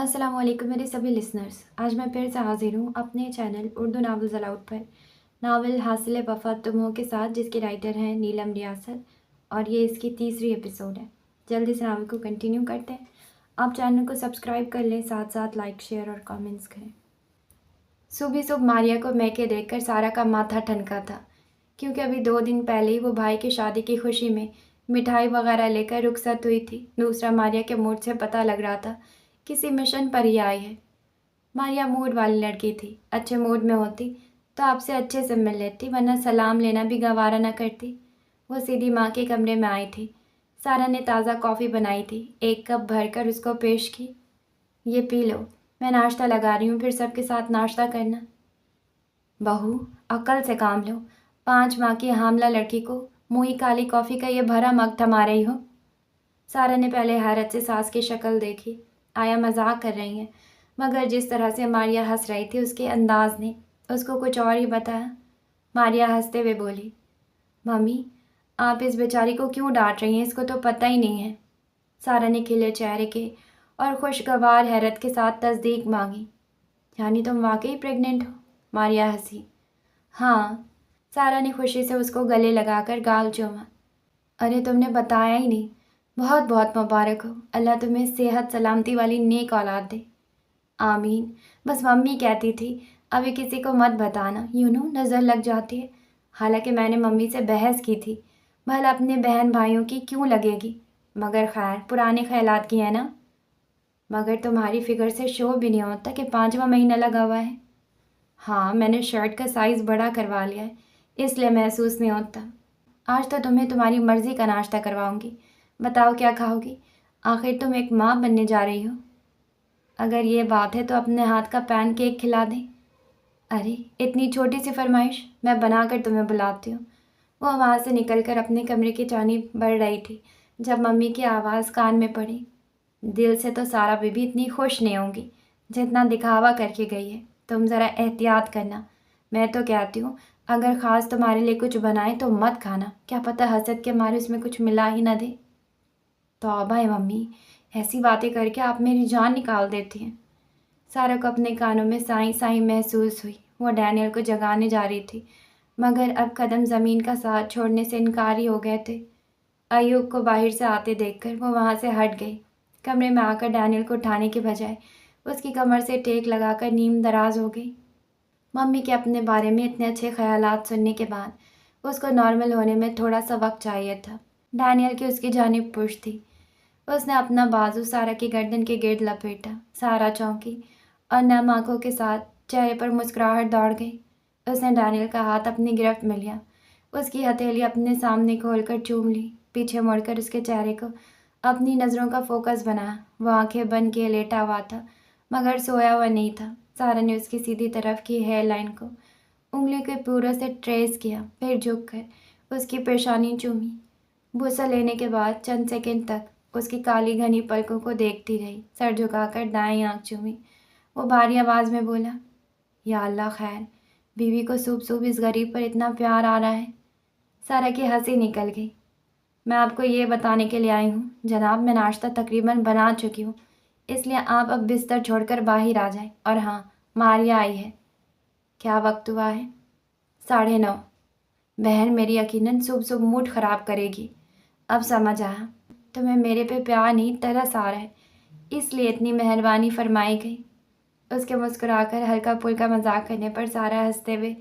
अस्सलाम वालेकुम मेरे सभी लिसनर्स। आज मैं फिर से हाजिर हूँ अपने चैनल उर्दू नावल्स अलाउड पर नावल हासिल वफ़ा तुम हो के साथ, जिसके राइटर हैं नीलम रियासत, और ये इसकी तीसरी एपिसोड है। जल्दी से नावल को कंटिन्यू करते हैं। आप चैनल को सब्सक्राइब कर लें, साथ साथ लाइक शेयर और कमेंट्स करें। सुबह सुबह मारिया को मैके देखकर सारा का माथा ठनका था, क्योंकि अभी 2 दिन पहले ही वो भाई की शादी की खुशी में मिठाई वगैरह लेकर रुखसत हुई थी। दूसरा, मारिया के मूड से पता लग रहा था किसी मिशन पर ही आई है। मारिया मूड वाली लड़की थी, अच्छे मूड में होती तो आपसे अच्छे से मिल लेती, वरना सलाम लेना भी गवारा न करती। वो सीधी माँ के कमरे में आई थी। सारा ने ताज़ा कॉफ़ी बनाई थी, 1 कप भरकर उसको पेश की। ये पी लो, मैं नाश्ता लगा रही हूँ, फिर सबके साथ नाश्ता करना। बहू, अक्ल से काम लो। 5 माह की हामला लड़की को मुँही काली कॉफ़ी का ये भरा मग थमा रही हो। सारा ने पहले हैरत से सास की शक्ल देखी, आया मजाक कर रही हैं, मगर जिस तरह से मारिया हंस रही थी उसके अंदाज ने उसको कुछ और ही बताया। मारिया हंसते हुए बोली, मम्मी, आप इस बेचारी को क्यों डांट रही हैं? इसको तो पता ही नहीं है। सारा ने खिले चेहरे के और खुशगवार हैरत के साथ तस्दीक मांगी। यानी तुम वाकई प्रेग्नेंट हो? मारिया हंसी। हाँ। सारा ने खुशी से उसको गले लगाकर गाल चूमा। अरे, तुमने बताया ही नहीं। बहुत बहुत मुबारक हो, अल्लाह तुम्हें सेहत सलामती वाली नेक औलाद दे। आमीन। बस मम्मी कहती थी अभी किसी को मत बताना, नज़र लग जाती है। हालांकि मैंने मम्मी से बहस की थी, भला अपने बहन भाइयों की क्यों लगेगी, मगर खैर पुराने ख्यालात की है ना। मगर तुम्हारी फिगर से शो भी नहीं होता कि 5वां महीना लगा हुआ है। हाँ, मैंने शर्ट का साइज़ बड़ा करवा लिया है, इसलिए महसूस नहीं होता। आज तो तुम्हें तुम्हारी मर्ज़ी का नाश्ता करवाऊंगी। बताओ क्या खाओगी? आखिर तुम एक माँ बनने जा रही हो। अगर ये बात है तो अपने हाथ का पैन केक खिला दें। अरे, इतनी छोटी सी फरमाइश, मैं बनाकर तुम्हें बुलाती हूँ। वो वहाँ से निकलकर अपने कमरे की जानिब बढ़ रही थी जब मम्मी की आवाज़ कान में पड़ी। दिल से तो सारा बीबी इतनी खुश नहीं होंगी जितना दिखावा करके गई है। तुम ज़रा एहतियात करना। मैं तो कहती हूँ अगर ख़ास तुम्हारे लिए कुछ बनाए तो मत खाना, क्या पता हसद के मारे उसमें कुछ मिला ही ना दे। तौबा है मम्मी, ऐसी बातें करके आप मेरी जान निकाल देती हैं। सारा को अपने कानों में साई साई महसूस हुई। वो डैनियल को जगाने जा रही थी, मगर अब कदम ज़मीन का साथ छोड़ने से इनकारी हो गए थे। अयूब को बाहर से आते देखकर वो वहाँ से हट गई। कमरे में आकर डैनियल को उठाने के बजाय उसकी कमर से टेक लगाकर नीम दराज हो गई। मम्मी के अपने बारे में इतने अच्छे ख्यालात सुनने के बाद उसको नॉर्मल होने में थोड़ा सा वक्त चाहिए था। डैनियल की उसकी जानिब पुश थी। उसने अपना बाजू सारा की गर्दन के गिर्द लपेटा। सारा चौंकी और नम आंखों के साथ चेहरे पर मुस्कुराहट दौड़ गई। उसने डैनियल का हाथ अपनी गिरफ्त में लिया, उसकी हथेली अपने सामने खोलकर चूम ली, पीछे मुड़कर उसके चेहरे को अपनी नज़रों का फोकस बनाया। वो आंखें बंद किए लेटा हुआ था, मगर सोया हुआ नहीं था। सारा ने उसकी सीधी तरफ की हेयर लाइन को उंगली के पूरे से ट्रेस किया, फिर झुककर उसकी पेशानी चूमी। बूसा लेने के बाद चंद सेकंड तक उसकी काली घनी पलकों को देखती रही, सर झुकाकर दाएं आंख चूमी। वो भारी आवाज़ में बोला, या अल्लाह खैर, बीवी को सुबह सुबह इस गरीब पर इतना प्यार आ रहा है। सारा की हंसी निकल गई। मैं आपको ये बताने के लिए आई हूँ जनाब, मैं नाश्ता तकरीबन बना चुकी हूँ, इसलिए आप अब बिस्तर छोड़कर बाहर आ जाएं। और हाँ, मारिया आई है। क्या वक्त हुआ है? 9:30। बहन मेरी यकीनन सुबह सुबह मूड ख़राब करेगी। अब समझ आया, तुम्हें मेरे पे प्यार नहीं तरस आ रहा है, इसलिए इतनी मेहरबानी फरमाई गई। उसके मुस्कुराकर हल्का फुल्का मजाक करने पर सारा हंसते हुए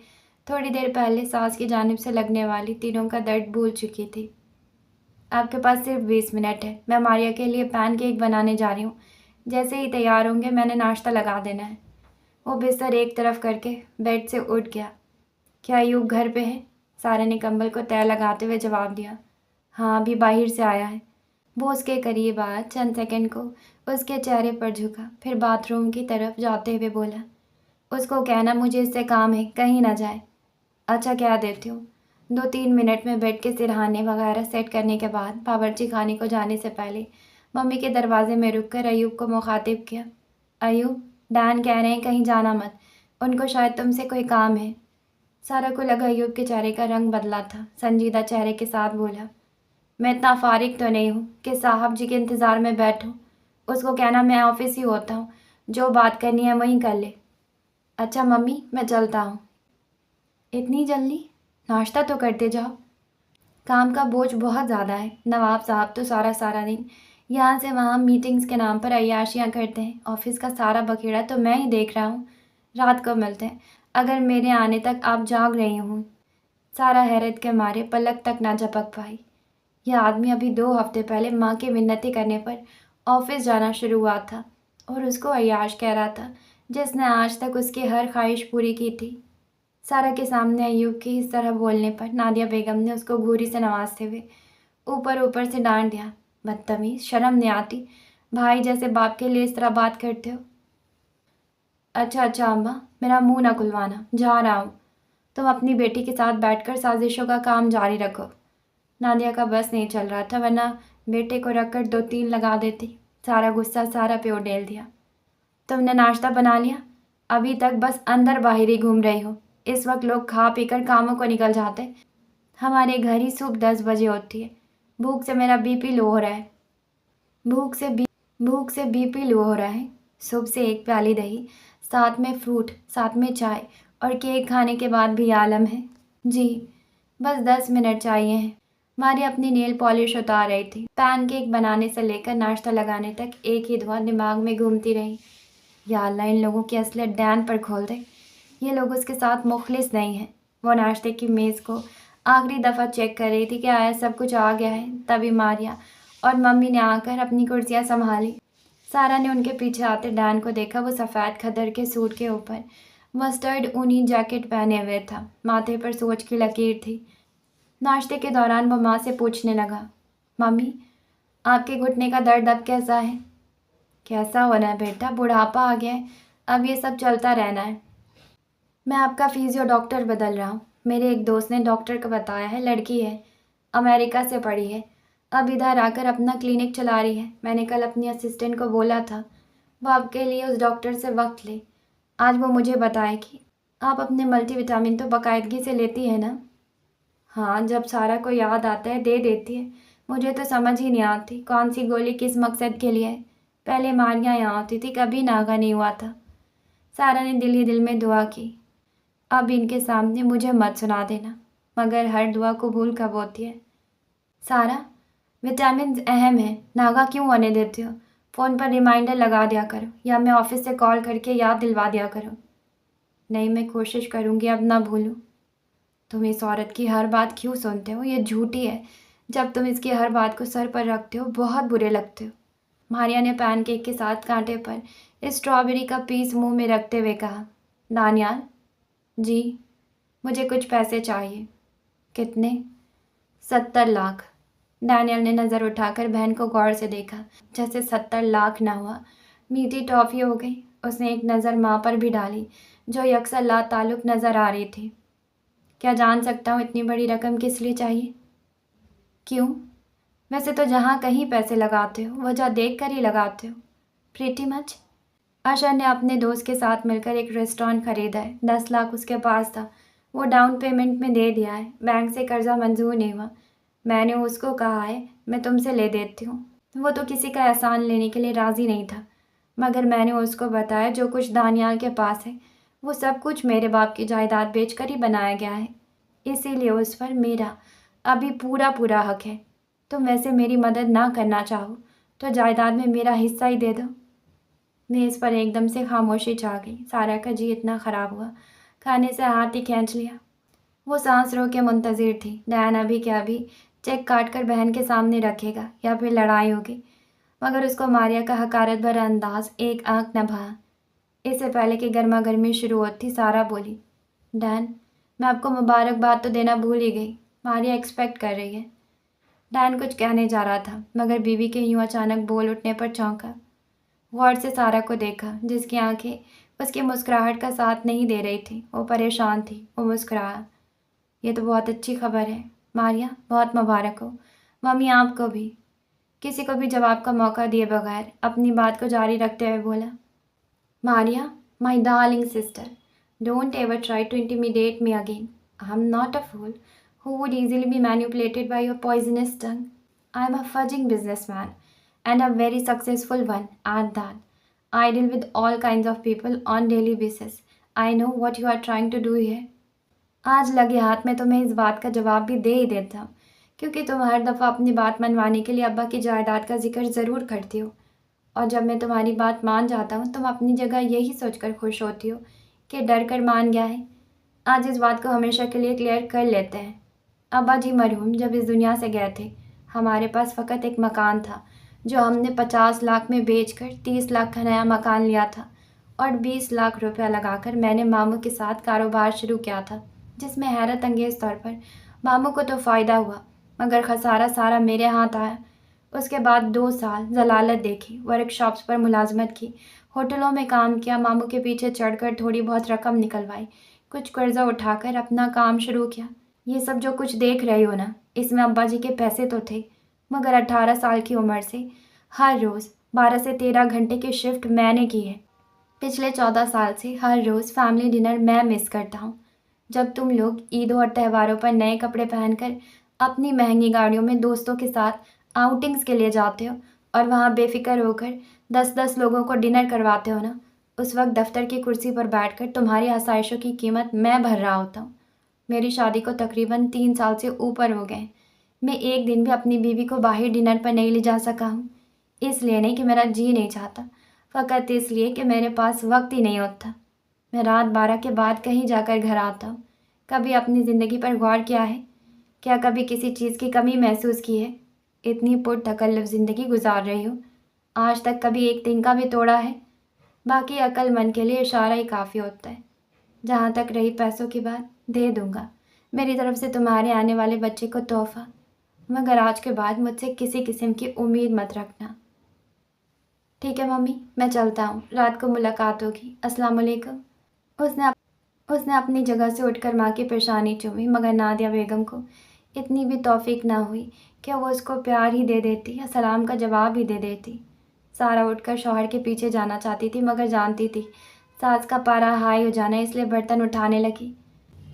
थोड़ी देर पहले सास की जानिब से लगने वाली तीनों का दर्द भूल चुकी थी। आपके पास सिर्फ 20 मिनट है। मैं मारिया के लिए पैन केक बनाने जा रही हूँ। जैसे ही तैयार होंगे मैंने नाश्ता लगा देना है। वो बिस्तर एक तरफ करके बेड से उठ गया। क्या अयूब घर पे है? सारा ने कंबल को तय लगाते हुए जवाब दिया। हाँ, अभी बाहर से आया है। वो उसके करीब आया, चंद सेकंड को उसके चेहरे पर झुका, फिर बाथरूम की तरफ जाते हुए बोला, उसको कहना मुझे इससे काम है, कहीं ना जाए। अच्छा, कह देती हूँ। 2-3 मिनट में बेड के सिरहाने वगैरह सेट करने के बाद बावर्ची खाने को जाने से पहले मम्मी के दरवाजे में रुककर अयूब को मुखातिब किया। अयूब, डैन कह रहे हैं कहीं जाना मत, उनको शायद तुमसे कोई काम है। सारा को लगा अयूब के चेहरे का रंग बदला था। संजीदा चेहरे के साथ बोला, मैं इतना फारिग तो नहीं हूँ कि साहब जी के इंतज़ार में बैठूँ। उसको कहना मैं ऑफिस ही होता हूँ, जो बात करनी है वहीं कर ले। अच्छा मम्मी, मैं चलता हूँ। इतनी जल्दी? नाश्ता तो करते जाओ। काम का बोझ बहुत ज़्यादा है। नवाब साहब तो सारा सारा दिन यहाँ से वहाँ मीटिंग्स के नाम पर अय्याशियाँ करते हैं। ऑफिस का सारा बखेड़ा तो मैं ही देख रहा हूँ। रात को मिलते हैं, अगर मेरे आने तक आप जाग रही हूँ। सारा हैरत के मारे पलक तक ना झपक पाई। यह आदमी अभी 2 हफ्ते पहले माँ की मिन्नतें करने पर ऑफिस जाना शुरू हुआ था और उसको अय्याश कह रहा था, जिसने आज तक उसकी हर ख्वाहिश पूरी की थी। सारा के सामने अयूब के इस तरह बोलने पर नादिया बेगम ने उसको घूरी से नवाजते हुए ऊपर ऊपर से डांट दिया। बदतमीज, शर्म नहीं आती? भाई जैसे बाप के लिए इस तरह बात करते हो? अच्छा अच्छा अम्मा, मेरा मुंह ना खुलवाना, जा रहा हूँ। तुम अपनी बेटी के साथ बैठकर साजिशों का काम जारी रखो। नादिया का बस नहीं चल रहा था, वरना बेटे को रखकर 2-3 लगा देती। सारा गुस्सा सारा पे उड़ेल दिया। तुमने नाश्ता बना लिया? अभी तक बस अंदर बाहर ही घूम रही हो। इस वक्त लोग खा पीकर कामों को निकल जाते। हमारे घर ही सुबह 10 बजे होती है। भूख से मेरा बीपी लो हो रहा है। भूख से बीपी लो हो रहा है। सुबह से एक प्याली दही, साथ में फ्रूट, साथ में चाय और केक खाने के बाद भी आलम है। जी, बस 10 मिनट चाहिए हैं। मारी अपनी नेल पॉलिश उतार रही थी। पैनकेक बनाने से लेकर नाश्ता लगाने तक एक ही दुआ दिमाग में घूमती रही। या अल्लाह, इन लोगों की असलियत डैन पर खोल दे। ये लोग उसके साथ मुखलिस नहीं हैं। वो नाश्ते की मेज़ को आखिरी दफ़ा चेक कर रही थी कि आया सब कुछ आ गया है। तभी मारिया और मम्मी ने आकर अपनी कुर्सियाँ संभाली। सारा ने उनके पीछे आते डैन को देखा। वो सफ़ेद खद्दर के सूट के ऊपर मस्टर्ड ऊनी जैकेट पहने हुए था। माथे पर सोच की लकीर थी। नाश्ते के दौरान वो माँ से पूछने लगा, मम्मी, आपके घुटने का दर्द अब कैसा है? कैसा होना है बेटा, बुढ़ापा आ गया है, अब ये सब चलता रहना है। मैं आपका फिजियो डॉक्टर बदल रहा हूँ। मेरे एक दोस्त ने डॉक्टर को बताया है, लड़की है, अमेरिका से पढ़ी है, अब इधर आकर अपना क्लिनिक चला रही है। मैंने कल अपनी असिस्टेंट को बोला था वो आपके लिए उस डॉक्टर से वक्त ले। आज वो मुझे बताएगी। आप अपने मल्टीविटामिन तो बाकायदगी से लेती है ना? हाँ, जब सारा को याद आता है दे देती है। मुझे तो समझ ही नहीं आती कौन सी गोली किस मकसद के लिए है। पहले मारियाँ यहाँ आती थी, कभी नागा नहीं हुआ था। सारा ने दिल ही दिल में दुआ की, अब इनके सामने मुझे मत सुना देना। मगर हर दुआ कबूल कब होती है? सारा, विटामिन अहम है, नागा क्यों होने देते हो? फ़ोन पर रिमाइंडर लगा दिया करो या मैं ऑफिस से कॉल करके याद दिलवा दिया करो। नहीं, मैं कोशिश करूँगी अब ना भूलूँ। तुम इस औरत की हर बात क्यों सुनते हो? ये झूठी है। जब तुम इसकी हर बात को सर पर रखते हो बहुत बुरे लगते हो। मारिया ने पैनकेक के साथ कांटे पर स्ट्रॉबेरी का पीस मुंह में रखते हुए कहा, दानियाल जी, मुझे कुछ पैसे चाहिए। कितने? 70 लाख। डैनियल ने नज़र उठाकर बहन को गौर से देखा, जैसे 70 लाख ना हुआ मीठी टॉफ़ी हो गई। उसने एक नज़र माँ पर भी डाली, जो यकसा ला ताल्लुक नज़र आ रही थी। क्या जान सकता हूँ इतनी बड़ी रकम किस लिए चाहिए? क्यों? वैसे तो जहाँ कहीं पैसे लगाते हो वजह देख कर ही लगाते हो। Pretty much. आशा ने अपने दोस्त के साथ मिलकर एक रेस्टोरेंट खरीदा है। 10 लाख उसके पास था, वो डाउन पेमेंट में दे दिया है। बैंक से कर्जा मंजूर नहीं हुआ। मैंने उसको कहा है मैं तुमसे ले देती हूँ। वो तो किसी का एहसान लेने के लिए राज़ी नहीं था, मगर मैंने उसको बताया जो कुछ दानियाल के पास है वो सब कुछ मेरे बाप की जायदाद बेचकर ही बनाया गया है। इसीलिए उस पर मेरा अभी पूरा पूरा हक है। तुम वैसे मेरी मदद ना करना चाहो तो जायदाद में मेरा हिस्सा ही दे दो। मेज़ पर एकदम से खामोशी छा गई। सारा का जी इतना ख़राब हुआ, खाने से हाथ ही खींच लिया। वो सांस रोक के मुंतज़िर थी, डैन अभी क्या अभी चेक काट कर बहन के सामने रखेगा या फिर लड़ाई होगी। मगर उसको मारिया का हकारत भरा अंदाज एक आंख न भा। इससे पहले कि गर्मा गर्मी शुरू होती, सारा बोली, डैन, मैं आपको मुबारकबाद तो देना भूल ही गई। मारिया एक्सपेक्ट कर रही है। डैन कुछ कहने जा रहा था, मगर बीवी के यूं अचानक बोल उठने पर चौंका। गौर से सारा को देखा, जिसकी आंखें उसकी मुस्कुराहट का साथ नहीं दे रही थी। वो परेशान थी। वो मुस्कुराया, ये तो बहुत अच्छी खबर है मारिया, बहुत मुबारक हो। मम्मी आपको भी। किसी को भी जवाब का मौका दिए बगैर अपनी बात को जारी रखते हुए बोला, Maria, my darling sister, don't ever try to intimidate me again. I am not a fool who would easily be manipulated by your poisonous tongue. I am a fudging businessman, and a very successful one at that. I deal with all kinds of people on daily basis. I know what you are trying to do here. आज लगे हाथ में तुम्हें इस बात का जवाब भी दे ही देता हूँ, क्योंकि तुम हर दफ़ा अपनी बात मनवाने के लिए अब्बा की जायदाद का जिक्र ज़रूर करती हो, और जब मैं तुम्हारी बात मान जाता हूँ तुम अपनी जगह यही सोचकर खुश होती हो कि डर कर मान गया है। आज इस बात को हमेशा के लिए क्लियर कर लेते हैं। अब्बा जी मरहूम जब इस दुनिया से गए थे, हमारे पास फ़कत एक मकान था जो हमने 50 लाख में बेचकर 30 लाख का नया मकान लिया था, और 20 लाख रुपया लगाकर मैंने मामू के साथ कारोबार शुरू किया था, जिसमें हैरत अंगेज़ तौर पर मामू को तो फ़ायदा हुआ मगर खसारा सारा मेरे हाथ आया। उसके बाद 2 साल जलालत देखी, वर्कशॉप्स पर मुलाजमत की, होटलों में काम किया, मामू के पीछे चढ़कर थोड़ी बहुत रकम निकलवाई, कुछ कर्जा उठाकर अपना काम शुरू किया। ये सब जो कुछ देख रही हो ना, इसमें अब्बा जी के पैसे तो थे, मगर 18 साल की उम्र से हर रोज़ 12 से 13 घंटे की शिफ्ट मैंने की है। पिछले 14 साल से हर रोज़ फैमिली डिनर मैं मिस करता हूँ। जब तुम लोग ईद और त्योहारों पर नए कपड़े पहनकर अपनी महंगी गाड़ियों में दोस्तों के साथ आउटिंग्स के लिए जाते हो और वहाँ बेफिक्र होकर 10-10 लोगों को डिनर करवाते हो ना, उस वक्त दफ्तर की कुर्सी पर बैठकर तुम्हारी आसाइशों की कीमत मैं भर रहा होता हूँ। मेरी शादी को तकरीबन 3 साल से ऊपर हो गए। मैं एक दिन भी अपनी बीवी को बाहर डिनर पर नहीं ले जा सका हूँ। इसलिए नहीं कि मेरा जी नहीं चाहता, फ़कत इसलिए कि मेरे पास वक्त ही नहीं होता। मैं रात 12 के बाद कहीं जाकर घर आता हूँ। कभी अपनी ज़िंदगी पर गौर किया है? क्या कभी किसी चीज़ की कमी महसूस की है? इतनी पुरतकल्लुफ़ ज़िंदगी गुजार रही हूँ, आज तक कभी एक तिनका भी तोड़ा है? बाकी अक्लमंद के लिए इशारा ही काफ़ी होता है। जहाँ तक रही पैसों की बात, दे दूँगा मेरी तरफ से तुम्हारे आने वाले बच्चे को तोहफ़ा, मगर आज के बाद मुझसे किसी किस्म की उम्मीद मत रखना। ठीक है मम्मी, मैं चलता हूँ, रात को मुलाकात होगी। अस्सलाम वालेकुम। उसने अपनी जगह से उठकर माँ की पेशानी चूमी, मगर नादिया बेगम को इतनी भी तौफीक ना हुई कि वो उसको प्यार ही दे देती या सलाम का जवाब ही दे देती। सारा उठकर शौहर के पीछे जाना चाहती थी, मगर जानती थी सास का पारा हाई हो जाना, इसलिए बर्तन उठाने लगी।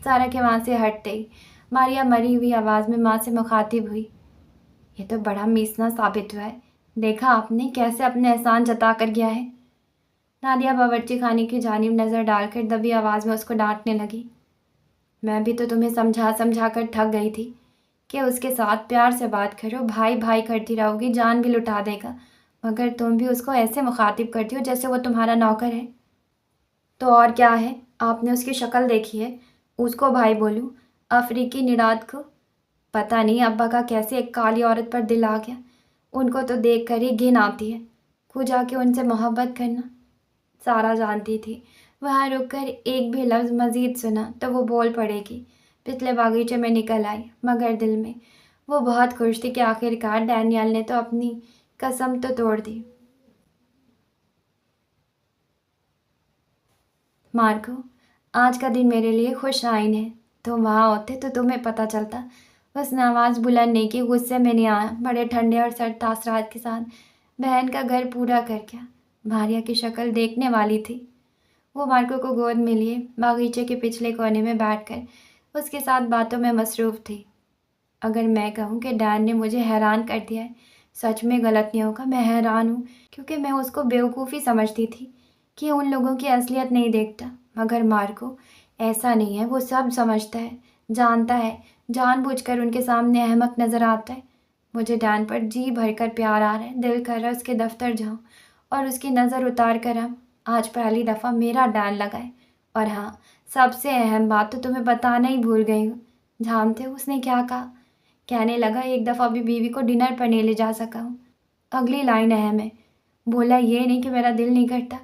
सारा के वहाँ से हटते ही मारिया मरी हुई आवाज़ में माँ से मुखातिब हुई। ये तो बड़ा मीसना साबित हुआ है, देखा आपने कैसे अपने एहसान जता कर गया है। नादिया बावर्ची खाने की जानिब नज़र डालकर दबी आवाज़ में उसको डांटने लगी। मैं भी तो तुम्हें समझा समझा कर थक गई थी कि उसके साथ प्यार से बात करो, भाई भाई करती रहोगी, जान भी लुटा देगा, मगर तुम भी उसको ऐसे मुखातिब करती हो जैसे वो तुम्हारा नौकर है। तो और क्या है, आपने उसकी शक्ल देखी है, उसको भाई बोलूँ? अफ्रीकी निराद को? पता नहीं अब्बा का कैसे एक काली औरत पर दिल आ गया, उनको तो देख कर ही घिन आती है। खुद जाके उनसे मोहब्बत करना। सारा जानती थी वहाँ रुककर एक भी लफ्ज़ मज़ीद सुना तो वो बोल पड़ेगी। पिछले बागीचे में निकल आई, मगर दिल में वो बहुत खुश थी कि आखिरकार डैनियल ने तो अपनी कसम तो तोड़ दी। मार्को, आज का दिन मेरे लिए खुश आइन है। तुम वहाँ होते तो तुम्हें पता चलता। उसने आवाज़ बुलंद नहीं की, गुस्से में नहीं आया, बड़े ठंडे और सर्द तासरात के साथ बहन का घर पूरा कर गया। भारिया की शक्ल देखने वाली थी। वो मार्को को गोद में लिए बागीचे के पिछले कोने में बैठकर उसके साथ बातों में मसरूफ़ थी। अगर मैं कहूँ कि डैन ने मुझे हैरान कर दिया है, सच में गलत नहीं होगा। मैं हैरान हूँ क्योंकि मैं उसको बेवकूफ़ी समझती थी कि उन लोगों की असलियत नहीं देखता, मगर मार्को ऐसा नहीं है। वो सब समझता है, जानता है, जानबूझकर उनके सामने अहमक नज़र आता है। मुझे डैन पर जी भरकर प्यार आ रहा है, दिल कर रहा है उसके दफ्तर जाऊँ और उसकी नज़र उतार कर हम आज पहली दफ़ा मेरा डैन लगाए। और हाँ, सबसे अहम बात तो तुम्हें बताना ही भूल गई हूँ। जानते हो उसने क्या कहा? कहने लगा एक दफ़ा भी बीवी को डिनर पर नहीं ले जा सका हूँ। अगली लाइन अहम है। बोला ये नहीं कि मेरा दिल नहीं करता,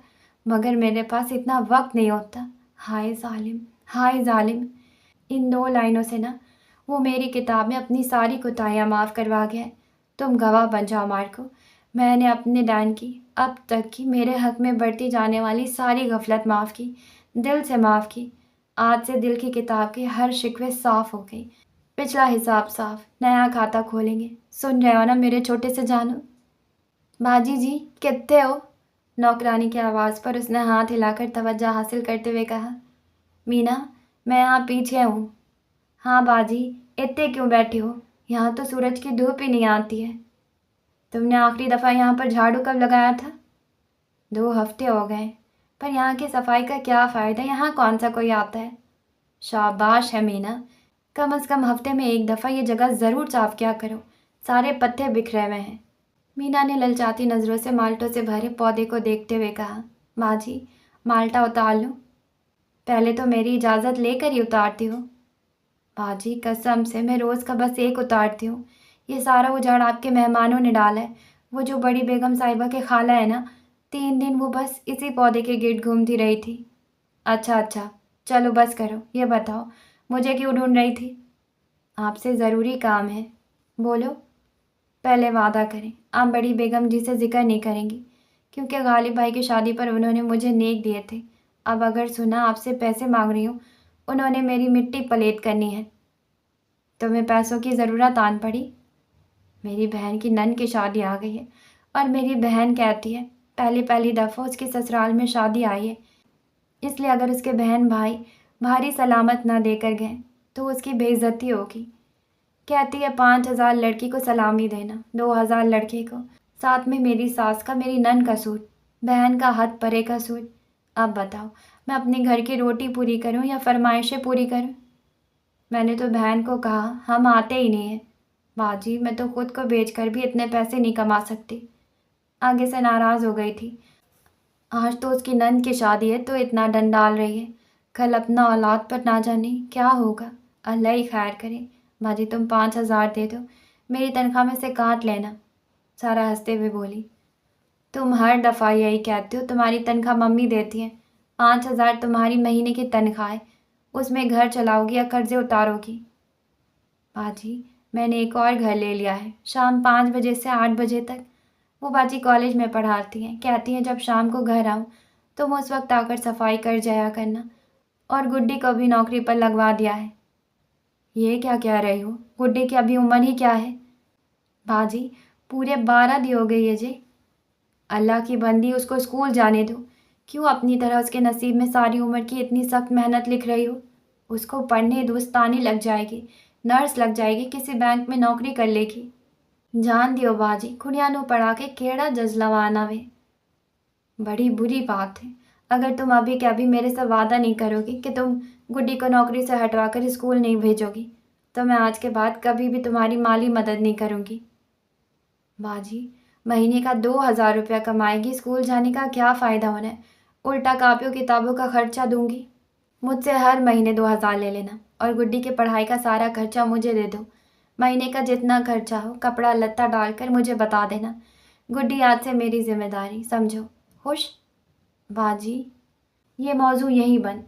मगर मेरे पास इतना वक्त नहीं होता। हाय ज़ालिम, हाय ज़ालिम। इन 2 लाइनों से ना वो मेरी किताब में अपनी सारी कोताहियाँ माफ़ करवा गया है। तुम गवाह बन जाओ मार्को। मैंने अपने डैन की अब तक की मेरे हक़ में बढ़ती जाने वाली सारी गफलत माफ़ की, दिल से माफ़ की। आज से दिल की किताब के हर शिकवे साफ़ हो गई, पिछला हिसाब साफ़, नया खाता खोलेंगे। सुन रहे हो ना मेरे छोटे से जानू? बाजी जी कितने हो? नौकरानी की आवाज़ पर उसने हाथ हिलाकर तवज्जो हासिल करते हुए कहा। मीना, मैं यहाँ पीछे हूँ। हाँ बाजी, इतने क्यों बैठे हो? यहाँ तो सूरज की धूप ही नहीं आती है। तुमने आखिरी दफ़ा यहाँ पर झाड़ू कब लगाया था? 2 हफ्ते हो गए, पर यहाँ की सफाई का क्या फ़ायदा, यहाँ कौन सा कोई आता है। शाबाश है मीना, कम से कम हफ्ते में एक दफ़ा ये जगह ज़रूर साफ किया करो, सारे पत्ते बिखरे हुए हैं। मीना ने ललचाती नज़रों से माल्टों से भरे पौधे को देखते हुए कहा, माँ जी, माल्टा उतार लूँ? पहले तो मेरी इजाज़त लेकर ही उतारती हो। माँ जी, कसम से मैं रोज़ का बस एक उतारती हूँ। ये सारा उजाड़ आपके मेहमानों ने डाला है। वो जो बड़ी बेगम साहिबा के खाला है ना, 3 दिन वो बस इसी पौधे के गिर्द घूमती रही थी। अच्छा अच्छा, चलो बस करो, ये बताओ मुझे क्यों ढूंढ रही थी? आपसे ज़रूरी काम है। बोलो। पहले वादा करें आप बड़ी बेगम जी से जिक्र नहीं करेंगी, क्योंकि गालिब भाई की शादी पर उन्होंने मुझे नेक दिए थे। अब अगर सुना आपसे पैसे मांग रही हूँ, उन्होंने मेरी मिट्टी पलेत करनी है। तुम्हें पैसों की ज़रूरत आन पड़ी? मेरी बहन की नन की शादी आ गई है और मेरी बहन कहती है पहली दफ़ा उसकी ससुराल में शादी आई है, इसलिए अगर उसके बहन भाई भारी सलामत ना देकर गए तो उसकी बेइज्जती होगी। कहती है 5,000 लड़की को सलामी देना, 2,000 लड़के को, साथ में मेरी सास का, मेरी नन का सूट, बहन का हाथ परे का सूट। अब बताओ मैं अपने घर की रोटी पूरी करूं या फरमाइशें पूरी करूं? मैंने तो बहन को कहा हम आते ही नहीं हैं। बाजी, मैं तो खुद को बेचकर भी इतने पैसे नहीं कमा सकती। आगे से नाराज़ हो गई थी। आज तो उसकी नंद की शादी है तो इतना डंड डाल रही है, कल अपना औलाद पर ना जाने क्या होगा। अल्लाह ही खैर करे। बाजी, तुम 5,000 दे दो, मेरी तनख्वाह में से काट लेना। सारा हंसते हुए बोली, तुम हर दफ़ा यही कहती हो, तुम्हारी तनख्वाह मम्मी देती हैं। 5,000 तुम्हारी महीने की तनख्वाह है, उसमें घर चलाओगी या कर्जे उतारोगी? बाजी, मैंने एक और घर ले लिया है, शाम 5 बजे से 8 बजे तक। वो बाजी कॉलेज में पढ़ाती हैं, कहती हैं जब शाम को घर आऊँ तो मैं उस वक्त आकर सफाई कर जाया करना, और गुड्डी को भी नौकरी पर लगवा दिया है। ये क्या कह रही हो? गुड्डी की अभी उम्र ही क्या है? बाजी, पूरे 12 दी हो गई है जी। अल्लाह की बंदी, उसको स्कूल जाने दो। क्यों अपनी तरह उसके नसीब में सारी उम्र की इतनी सख्त मेहनत लिख रही हो? उसको पढ़ने दो, उस्तानी लग जाएगी, नर्स लग जाएगी, किसी बैंक में नौकरी कर लेगी। जान दियो बाजी, कुड़िया नु पढ़ा के केड़ा जजलवाना वे। बड़ी बुरी बात है। अगर तुम अभी के अभी मेरे से वादा नहीं करोगी कि तुम गुड्डी को नौकरी से हटवा कर स्कूल नहीं भेजोगी, तो मैं आज के बाद कभी भी तुम्हारी माली मदद नहीं करूँगी। बाजी, महीने का 2,000 रुपया कमाएगी, स्कूल जाने का क्या फ़ायदा होना है? उल्टा कापियों किताबों का खर्चा दूंगी। मुझसे हर महीने 2,000 ले लेना और गुड्डी की पढ़ाई का सारा खर्चा मुझे दे दो। महीने का जितना खर्चा हो कपड़ा लत्ता डालकर मुझे बता देना। गुड्डी आज से मेरी जिम्मेदारी, समझो? खुश? बाजी, ये मौजू यहीं बंद।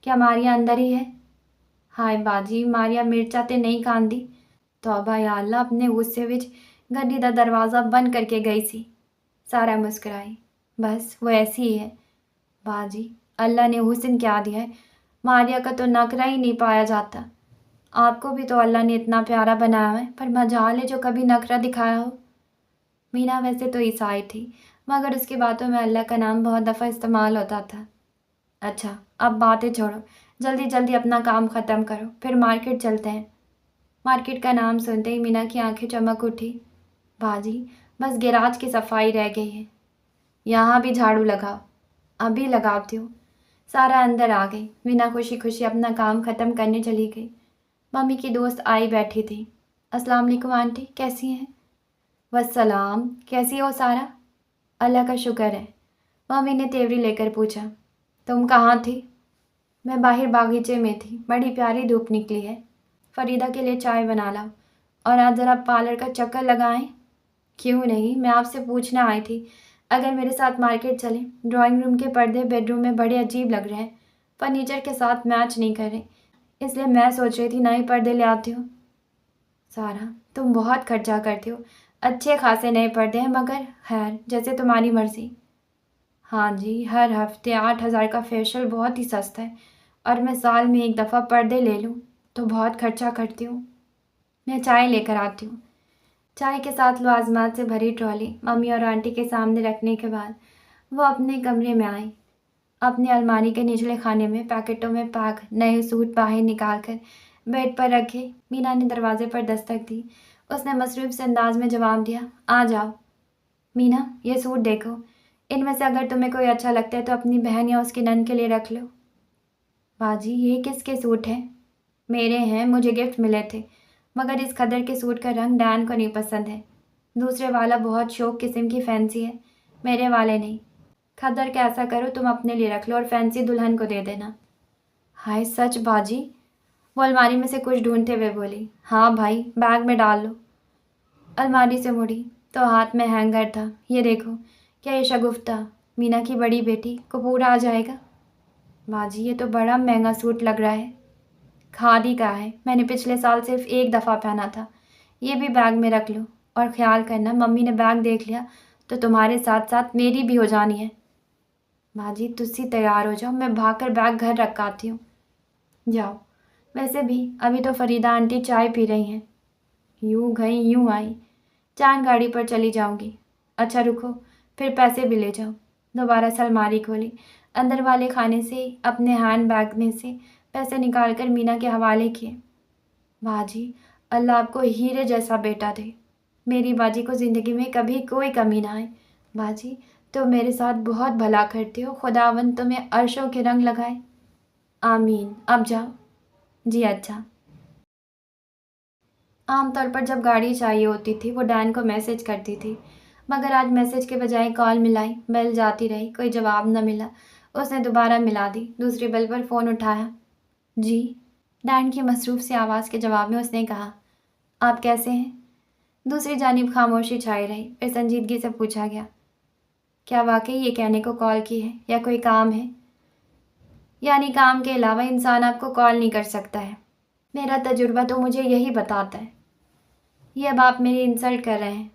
क्या मारिया अंदर ही है? हाय बाजी, मारिया मिर्चा ते नहीं खांदी। तौबा या अल्लाह, अपने गुस्से विच गड्डी दा दरवाज़ा बंद करके गई सी। सारा मुस्कुराई, बस वो ऐसी ही है। बाजी, अल्लाह ने हुस्न क्या दिया है, मारिया का तो नखरा ही नहीं पाया जाता। आपको भी तो अल्लाह ने इतना प्यारा बनाया है, पर मजाल है जो कभी नखरा दिखाया हो। मीना वैसे तो ईसाई थी, मगर उसकी बातों में अल्लाह का नाम बहुत दफ़ा इस्तेमाल होता था। अच्छा, अब बातें छोड़ो, जल्दी जल्दी अपना काम ख़त्म करो, फिर मार्केट चलते हैं। मार्केट का नाम सुनते ही मीना की आंखें चमक उठी। बाजी, बस गैराज की सफाई रह गई है, यहाँ भी झाड़ू लगाओ। अभी लगाती हूँ। सारा अंदर आ गई। मीना खुशी खुशी अपना काम ख़त्म करने चली गई। मम्मी की दोस्त आई बैठी थी। अस्सलाम वालेकुम आंटी, कैसी हैं? वस्सलाम, कैसी हो सारा? अल्लाह का शुक्र है। मम्मी ने तेवरी लेकर पूछा, तुम कहाँ थी? मैं बाहर बागीचे में थी, बड़ी प्यारी धूप निकली है। फरीदा के लिए चाय बना लाओ और आज ज़रा पार्लर का चक्कर लगाएं। क्यों नहीं, मैं आपसे पूछने आई थी अगर मेरे साथ मार्केट चलें। ड्राइंग रूम के पर्दे बेडरूम में बड़े अजीब लग रहे हैं, फर्नीचर के साथ मैच नहीं कर रहे, इसलिए मैं सोच रही थी नए पर्दे ले आती हूँ। सारा, तुम बहुत खर्चा करती हो, अच्छे खासे नए पर्दे हैं, मगर खैर जैसे तुम्हारी मर्ज़ी। हाँ जी, हर हफ्ते 8,000 का फेशियल बहुत ही सस्ता है, और मैं साल में एक दफ़ा पर्दे ले लूँ तो बहुत खर्चा करती हूँ। मैं चाय लेकर आती हूँ। चाय के साथ लवाजमात से भरी ट्रॉली मम्मी और आंटी के सामने रखने के बाद वो अपने कमरे में आई। अपनी अलमारी के निचले खाने में पैकेटों में पैक नए सूट बाहर निकाल कर बेड पर रखे। मीना ने दरवाजे पर दस्तक दी। उसने मसरूफ़ से अंदाज में जवाब दिया, आ जाओ। मीना, ये सूट देखो, इनमें से अगर तुम्हें कोई अच्छा लगता है तो अपनी बहन या उसकी नन के लिए रख लो। बाजी, ये किसके सूट हैं? मेरे हैं, मुझे गिफ्ट मिले थे। मगर इस खदर के सूट का रंग डैन को नहीं पसंद है। दूसरे वाला बहुत शौक किस्म की फैंसी है, मेरे वाले नहीं। खदर का ऐसा करो, तुम अपने लिए रख लो और फैंसी दुल्हन को दे देना। हाय सच बाजी? वो अलमारी में से कुछ ढूंढते हुए बोली। हाँ भाई, बैग में डाल लो। अलमारी से मुड़ी तो हाथ में हैंगर था। ये देखो, क्या ये शगुफ्ता मीना की बड़ी बेटी को पूरा आ जाएगा। बाजी, ये तो बड़ा महंगा सूट लग रहा है। खादी का है, मैंने पिछले साल सिर्फ एक दफ़ा पहना था। ये भी बैग में रख लो और ख्याल करना, मम्मी ने बैग देख लिया तो तुम्हारे साथ साथ मेरी भी हो जानी है। बाजी, तुझसे तैयार हो जाओ, मैं भागकर बैग घर रख आती हूँ। जाओ। वैसे भी अभी तो फरीदा आंटी चाय पी रही हैं। यूं गई यूं आई, चांद गाड़ी पर चली जाऊंगी। अच्छा रुको, फिर पैसे भी ले जाओ। दोबारा से अलमारी खोली, अंदर वाले खाने से अपने हैंड बैग में से पैसे निकालकर मीना के हवाले किए। बाजी, अल्लाह आपको हीरे जैसा बेटा दे। मेरी बाजी को ज़िंदगी में कभी कोई कमी ना आए। बाजी, तो मेरे साथ बहुत भला करते हो, खुदावंद तुम्हें अर्शों के रंग लगाए। आमीन। अब जाओ। जी अच्छा। आमतौर पर जब गाड़ी चाहिए होती थी वो डैन को मैसेज करती थी, मगर आज मैसेज के बजाय कॉल मिलाई। बेल जाती रही, कोई जवाब न मिला। उसने दोबारा मिला दी। दूसरी बेल पर फ़ोन उठाया। जी। डैन की मसरूफ़ सी आवाज़ के जवाब में उसने कहा, आप कैसे हैं? दूसरी जानिब खामोशी छाई रही। फिर संजीदगी से पूछा गया, क्या वाकई ये कहने को कॉल की है या कोई काम है? यानी काम के अलावा इंसान आपको कॉल नहीं कर सकता है। मेरा तजुर्बा तो मुझे यही बताता है। ये अब आप मेरी इंसल्ट कर रहे हैं।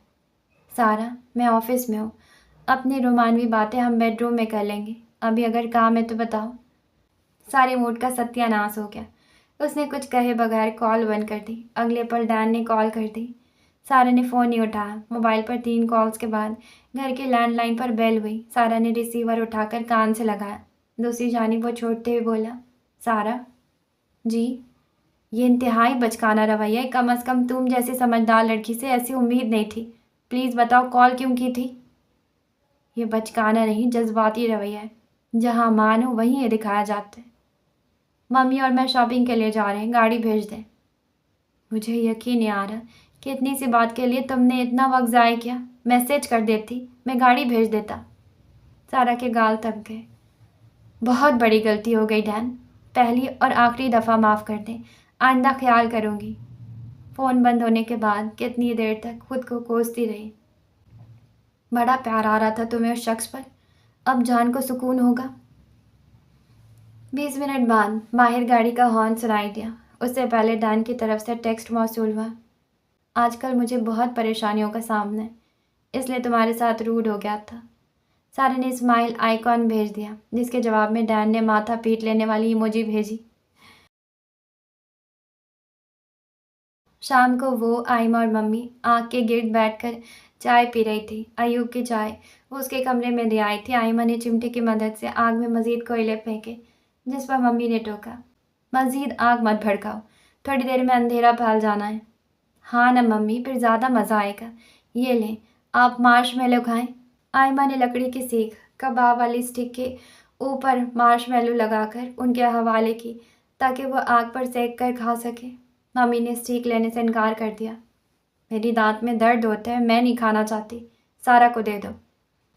सारा, मैं ऑफिस में हूँ। अपनी रोमानवी बातें हम बेडरूम में कर लेंगे। अभी अगर काम है तो बताओ। सारे मूड का सत्यानाश हो गया। उसने कुछ कहे बगैर कॉल बंद कर दी। अगले पल डैन ने कॉल कर दी। सारा ने फ़ोन नहीं उठाया। मोबाइल पर 3 कॉल्स के बाद घर के लैंडलाइन पर बेल हुई। सारा ने रिसीवर उठाकर कान से लगाया। दूसरी जानिब वो छोड़ते हुए बोला, सारा। जी। ये इंतहाई बचकाना रवैया है। कम अज़ कम तुम जैसी समझदार लड़की से ऐसी उम्मीद नहीं थी। प्लीज़ बताओ, कॉल क्यों की थी? ये बचकाना नहीं, जज्बाती रवैया है। जहाँ मान हो वहीं ये दिखाया जाता है। मम्मी और मैं शॉपिंग के लिए जा रहे हैं, गाड़ी भेज दें। मुझे यकीन नहीं आ रहा कि इतनी सी बात के लिए तुमने इतना वक्त ज़ाया किया। मैसेज कर देती, मैं गाड़ी भेज देता। सारा के गाल तप गए। बहुत बड़ी गलती हो गई डैन। पहली और आखिरी दफ़ा माफ़ कर दें। आइंदा ख्याल करूँगी। फ़ोन बंद होने के बाद कितनी देर तक खुद को कोसती रही। बड़ा प्यार आ रहा था तुम्हें उस शख्स पर। अब जान को सुकून होगा। 20 मिनट बाद बाहर गाड़ी का हॉर्न सुनाई दिया। उससे पहले डैन की तरफ से टेक्स्ट मौसूल हुआ। आजकल मुझे बहुत परेशानियों का सामना है, इसलिए तुम्हारे साथ रूड हो गया था। सारे ने स्माइल आइकॉन भेज दिया, जिसके जवाब में डैन ने माथा पीट लेने वाली इमोजी भेजी। शाम को वो, आइमा और मम्मी आग के गिर्द बैठकर चाय पी रही थी। अयूब की चाय वो उसके कमरे में ले आई थी। आइमा ने चिमटे की मदद से आग में मज़ीद कोयले फेंके, जिस पर मम्मी ने टोका, मज़ीद आग मत भड़काओ, थोड़ी देर में अंधेरा फैल जाना है। हाँ ना मम्मी, फिर ज़्यादा मज़ा आएगा। ये लें, आप मार्शमेलो खाएं। आइमा ने लकड़ी की सीख कबाब वाली स्टिक के ऊपर मार्शमेलो लगाकर उनके हवाले की, ताकि वह आग पर सेक कर खा सके। मम्मी ने स्टिक लेने से इनकार कर दिया। मेरी दांत में दर्द होता है, मैं नहीं खाना चाहती, सारा को दे दो।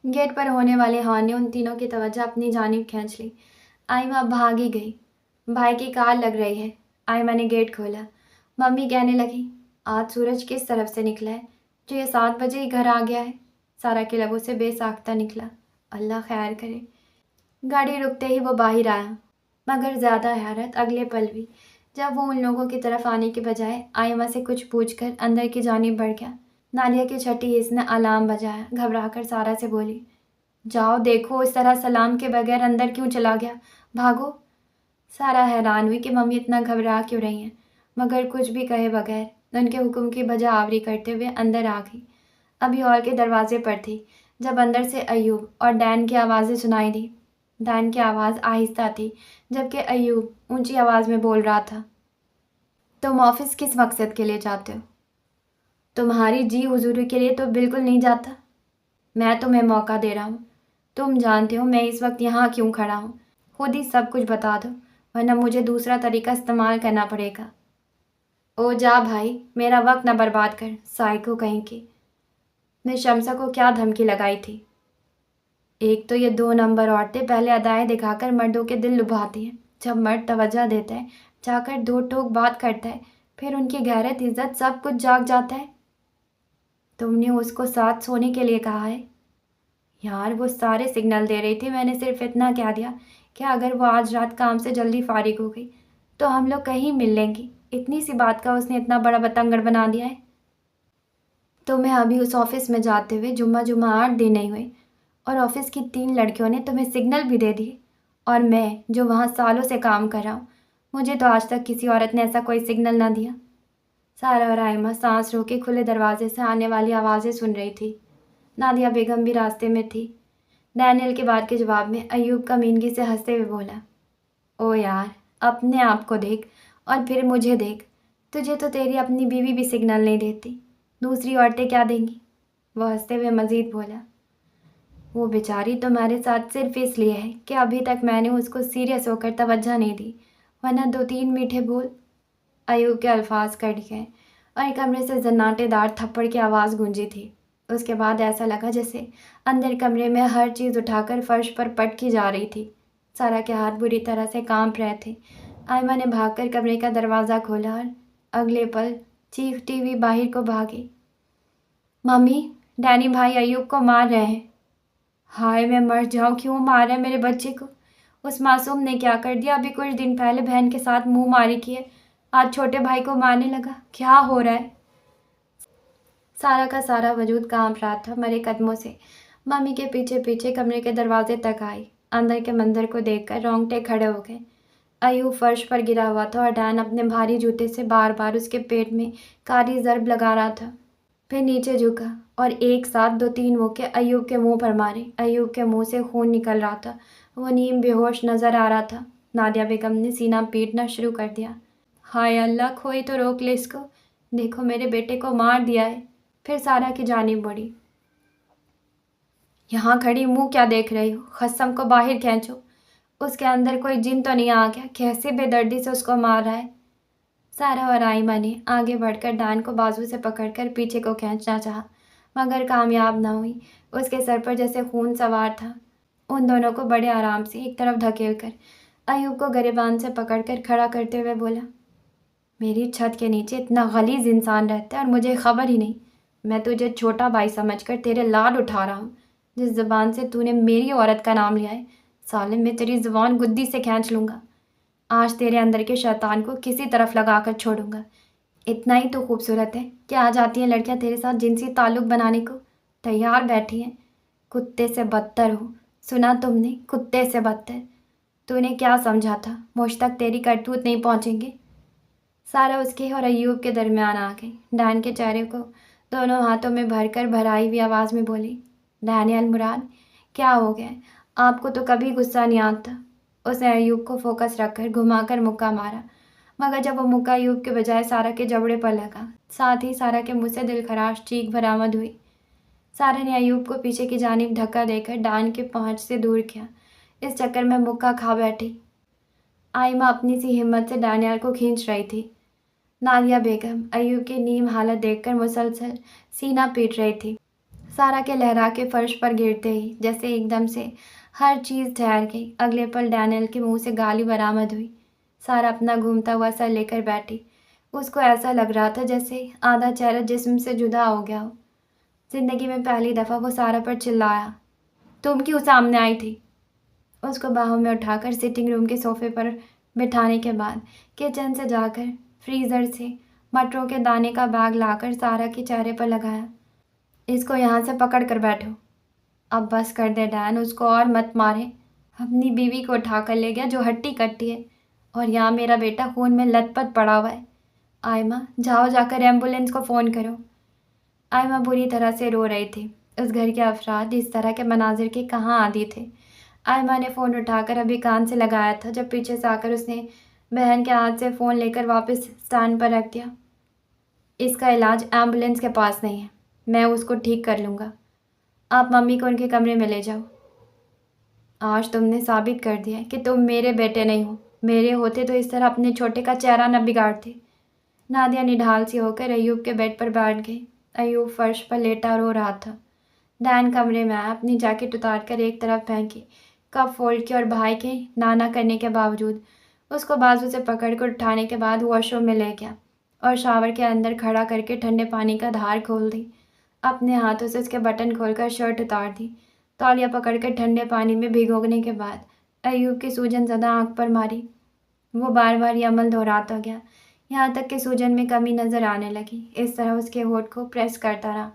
गेट पर होने वाले हॉर्न ने उन तीनों की तवज्जो अपनी जानिब खींच ली। आइमा भागी गई। भाई की कार लग रही है। आइमा ने गेट खोला। मम्मी कहने लगी, आज सूरज किस तरफ से निकला है जो ये 7 बजे ही घर आ गया है? सारा के लबों से बेसाख्ता निकला, अल्लाह खैर करे। गाड़ी रुकते ही वो बाहर आया, मगर ज़्यादा हैरत अगले पल भी, जब वो उन लोगों की तरफ आने के बजाय आइमा से कुछ पूछकर अंदर की जानिब बढ़ गया। नालिया की छठी हिस्स ने अलार्म बजाया। घबराकर सारा से बोली, जाओ देखो, इस तरह सलाम के बगैर अंदर क्यों चला गया? भागो। सारा हैरान हुई कि मम्मी इतना घबरा क्यों रही हैं, मगर कुछ भी कहे बगैर उनके हुक्म की बजा आवरी करते हुए अंदर आ गई। अभी हॉल के दरवाजे पर थी जब अंदर से अयूब और डैन की आवाज़ें सुनाई दी। डैन की आवाज़ आहिस्ता थी, जबकि अयूब ऊंची आवाज़ में बोल रहा था, तुम ऑफिस किस मकसद के लिए जाते हो? तुम्हारी जी हुजूरी के लिए तो बिल्कुल नहीं जाता। मैं तुम्हें मौका दे रहा हूँ। तुम जानते हो मैं इस वक्त यहाँ क्यों खड़ा हूँ। खुद ही सब कुछ बता दो, वरना मुझे दूसरा तरीका इस्तेमाल करना पड़ेगा। ओ जा भाई, मेरा वक्त न बर्बाद कर, साइको कहीं की। मैं शमसा को क्या धमकी लगाई थी। एक तो ये 2 नंबर औरतें पहले अदाएं दिखाकर मर्दों के दिल लुभाती हैं। जब मर्द तवज्जो देता है, जाकर 2 टोक बात करता है, फिर उनकी गैरत इज्जत सब कुछ जाग जाता है। तुमने उसको साथ सोने के लिए कहा है। यार वो सारे सिग्नल दे रही थी, मैंने सिर्फ इतना कह दिया कि अगर वो आज रात काम से जल्दी फारिग हो गई तो हम लोग कहीं मिल लेंगे। इतनी सी बात का उसने इतना बड़ा बतंगड़ बना दिया है। तो मैं अभी उस ऑफिस में जाते हुए जुम्मा जुम्मा 8 दिन नहीं हुए और ऑफिस की 3 लड़कियों ने तुम्हें सिग्नल भी दे दिए, और मैं जो वहाँ सालों से काम कर रहा हूँ, मुझे तो आज तक किसी औरत ने ऐसा कोई सिग्नल ना दिया। सारा और आयमा सांस रोके खुले दरवाजे से आने वाली आवाज़ें सुन रही थी। नादिया बेगम भी रास्ते में थी। डैनियल की बात के जवाब में अयूब कमीनगी से हंसते हुए बोला, ओ यार, अपने आप को देख और फिर मुझे देख। तुझे तो तेरी अपनी बीवी भी सिग्नल नहीं देती, दूसरी औरतें क्या देंगी। वह हंसते हुए मजीद बोला, वो बेचारी तुम्हारे साथ सिर्फ इसलिए है कि अभी तक मैंने उसको सीरियस होकर तवज्जो नहीं दी, वरना 2-3 मीठे बोल। अयूब के अल्फाज कट गए और कमरे से जन्नाटेदार थप्पड़ की आवाज़ गूंजी थी। उसके बाद ऐसा लगा जैसे अंदर कमरे में हर चीज़ उठाकर फर्श पर पटकी जा रही थी। सारा के हाथ बुरी तरह से कांप रहे थे। आयमा ने भागकर कमरे का दरवाज़ा खोला और अगले पल चीखती हुई बाहर को भागी, मम्मी, डैनी भाई अयूब को मार रहे हैं। हाय मैं मर जाऊं, क्यों मार रहे मेरे बच्चे को। उस मासूम ने क्या कर दिया। अभी कुछ दिन पहले बहन के साथ मुंह मारी की है, आज छोटे भाई को मारने लगा। क्या हो रहा है। सारा का सारा वजूद कांप रहा था मरे कदमों से। मम्मी के पीछे पीछे कमरे के दरवाजे तक आई। अंदर के मंदिर को देखकर रोंगटे खड़े हो गए। अयूब फर्श पर गिरा हुआ था और डैन अपने भारी जूते से बार बार उसके पेट में कारी ज़रब लगा रहा था। फिर नीचे झुका और एक साथ 2-3 मुक्के अयूब के मुंह पर मारे। अयूब के मुंह से खून निकल रहा था, वो नीम बेहोश नजर आ रहा था। नादिया बेगम ने सीना पीटना शुरू कर दिया। हाय अल्लाह, कोई तो रोक ले इसको, देखो मेरे बेटे को मार दिया है। फिर सारा की जानिब बढ़ी, यहाँ खड़ी मुंह क्या देख रही हो, खसम को बाहर खींचो। उसके अंदर कोई जिन तो नहीं आ गया, कैसे बेदर्दी से उसको मार रहा है। सारा और आइमा ने आगे बढ़कर डैन को बाजू से पकड़कर पीछे को खींचना चाहा, मगर कामयाब ना हुई। उसके सर पर जैसे खून सवार था। उन दोनों को बड़े आराम से एक तरफ धकेलकर अयूब को गिरेबान से पकड़कर खड़ा करते हुए बोला, मेरी छत के नीचे इतना गलीज इंसान रहता है और मुझे खबर ही नहीं। मैं तुझे छोटा भाई समझकर तेरे लाड उठा रहा हूँ। जिस ज़बान से तूने मेरी औरत का नाम लिया है, साले मैं तेरी ज़ुबान गुद्दी से खींच लूँगा। आज तेरे अंदर के शैतान को किसी तरफ लगा कर छोड़ूंगा। इतना ही तो खूबसूरत है कि आ जाती हैं लड़कियां तेरे साथ जिनसी ताल्लुक बनाने को, तैयार बैठी हैं। कुत्ते से बदतर हो, सुना तुमने, कुत्ते से बदतर। तूने क्या समझा था मुझ तक तेरी करतूत नहीं पहुँचेंगे। सारा उसके और अयूब के दरमियान आ गई। डैन के चेहरे को दोनों हाथों में भरकर भराई हुई आवाज़ में बोली, डैनियल मुराद, क्या हो गया, आपको तो कभी गुस्सा नहीं आता। उसने अयूब को फोकस रखकर घुमाकर मुक्का मारा, मगर जब वो मुक्का अयूब के बजाय सारा के जबड़े पर लगा, साथ ही सारा के मुंह से दिलखराश चीख बरामद हुई। सारा ने अयूब को पीछे की जानिब धक्का देकर डान के पहुंच से दूर किया। इस चक्कर में मुक्का खा बैठी। आइमा अपनी सी हिम्मत से डैनियल को खींच रही थी। नादिया बेगम अयूब की नीम हालत देखकर मुसलसल सीना पीट रही थी। सारा के लहरा के फर्श पर गिरते ही जैसे एकदम से हर चीज़ ठहर गई। अगले पल डैनियल के मुंह से गाली बरामद हुई। सारा अपना घूमता हुआ सर लेकर बैठी। उसको ऐसा लग रहा था जैसे आधा चेहरा जिस्म से जुदा हो गया हो। जिंदगी में पहली दफ़ा वो सारा पर चिल्लाया, तुम क्यों सामने आई थी। उसको बाहों में उठाकर सिटिंग रूम के सोफे पर बिठाने के बाद किचन से जाकर फ्रीज़र से मटरों के दाने का बैग लाकर सारा के चेहरे पर लगाया। इसको यहाँ से पकड़ कर बैठो। अब बस कर दे डैन, उसको और मत मारे। अपनी बीवी को उठा कर ले गया जो हट्टी कट्टी है, और यहाँ मेरा बेटा खून में लथपथ पड़ा हुआ है। आयमा, जाओ जाकर एम्बुलेंस को फ़ोन करो। आयमा बुरी तरह से रो रही थी। उस घर के अफराद इस तरह के मनाजिर के कहाँ आदी थे। आयमा ने फ़ोन उठाकर अभी कान से लगाया था जब पीछे से आकर उसने बहन के हाथ से फ़ोन लेकर वापस स्टैंड पर रख दिया। इसका इलाज एम्बुलेंस के पास नहीं है, मैं उसको ठीक कर लूँगा। आप मम्मी को उनके कमरे में ले जाओ। آج تم نے ثابت کر دیا ہے کہ تم میرے بیٹے نہیں ہو۔ میرے ہوتے تو اس طرح اپنے چھوٹے کا چہرہ نہ بگاڑتے۔ نادیہ نڈھال سی ہو کر ایوب کے بیڈ پر بیٹھ گئی۔ ایوب فرش پر لیٹا رو رہا تھا۔ ڈین کمرے میں آیا، اپنی جیکٹ اتار کر ایک طرف پھینکی، کپ فولڈ کی اور بھائی کے نانا کرنے کے باوجود اس کو بازو سے پکڑ کر اٹھانے کے بعد واش روم میں لے گیا اور شاور کے اندر کھڑا کر کے ٹھنڈے پانی کا دھار کھول دی۔ اپنے ہاتھوں سے اس کے بٹن کھول کر شرٹ اتار دی۔ تولیہ پکڑ کر ٹھنڈے پانی میں بھگونے کے بعد ایوب کی سوجن زدہ آنکھ پر ماری۔ وہ بار بار یہ عمل دہراتا گیا، یہاں تک کہ سوجن میں کمی نظر آنے لگی۔ اس طرح اس کے ہونٹ کو پریس کرتا رہا۔